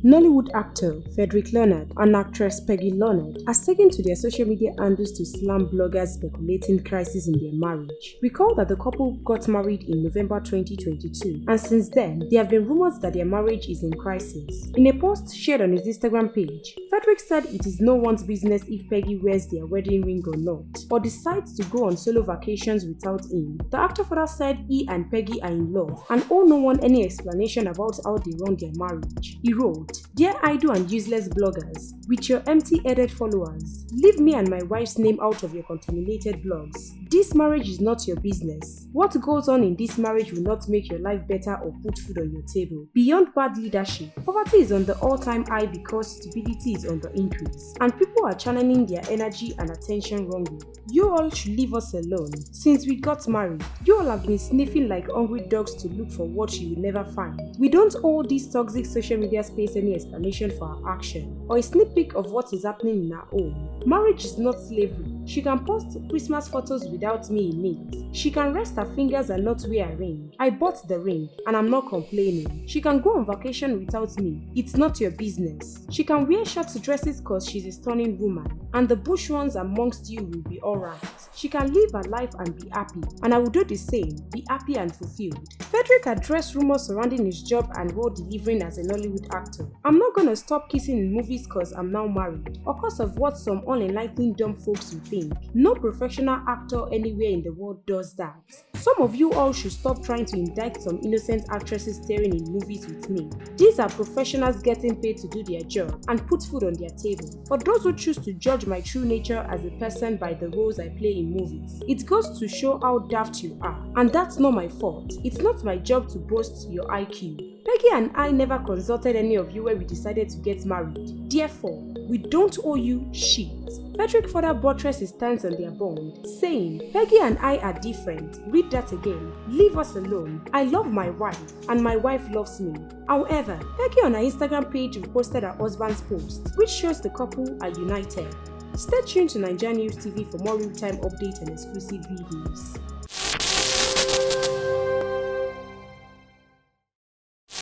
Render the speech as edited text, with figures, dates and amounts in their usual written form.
Nollywood actor Frederick and actress Peggy Leonard has taken to their social media handles to slam bloggers speculating crisis in their marriage. Recall that the couple got married in November 2022, and since then, there have been rumors that their marriage is in crisis. In a post shared on his Instagram page, Frederick said it is no one's business if Peggy wears their wedding ring or not, or decides to go on solo vacations without him. The actor further said he and Peggy are in love and owe no one any explanation about how they run their marriage. He wrote, "Dear idle and useless bloggers, with your empty-headed followers, leave me and my wife's name out of your contaminated blogs. This marriage is not your business. What goes on in this marriage will not make your life better or put food on your table. Beyond bad leadership, poverty is on the all-time high because stupidity is on the increase, and people are channeling their energy and attention wrongly. You all should leave us alone. Since we got married, you all have been sniffing like hungry dogs to look for what you will never find. We don't owe this toxic social media space any explanation for our action, or a sneak peek of what is happening in our home. Marriage is not slavery. She can post Christmas photos without me in it. She can rest her fingers and not wear a ring. I bought the ring and I'm not complaining. She can go on vacation without me. It's not your business. She can wear short dresses cause she's a stunning woman, and the bush ones amongst you will be alright. She can live her life and be happy, and I will do the same, be happy and fulfilled." Frederick addressed rumors surrounding his job and role delivering as a Nollywood actor. "I'm not gonna stop kissing in movies cause I'm now married, or cause of what some unenlightened dumb folks will think. No professional actor anywhere in the world does that. Some of you all should stop trying to indict some innocent actresses starring in movies with me. These are professionals getting paid to do their job and put food on their table. For those who choose to judge my true nature as a person by the roles I play in movies, it goes to show how daft you are, and that's not my fault. It's not my job to boast your IQ. Peggy and I never consulted any of you when we decided to get married. Therefore, we don't owe you shit." Frederick further buttressed his stance on their bond, saying, "Peggy and I are different. Read that again. Leave us alone. I love my wife, and my wife loves me." However, Peggy on her Instagram page reposted her husband's post, which shows the couple are united. Stay tuned to NaijaNews TV for more real-time updates and exclusive videos.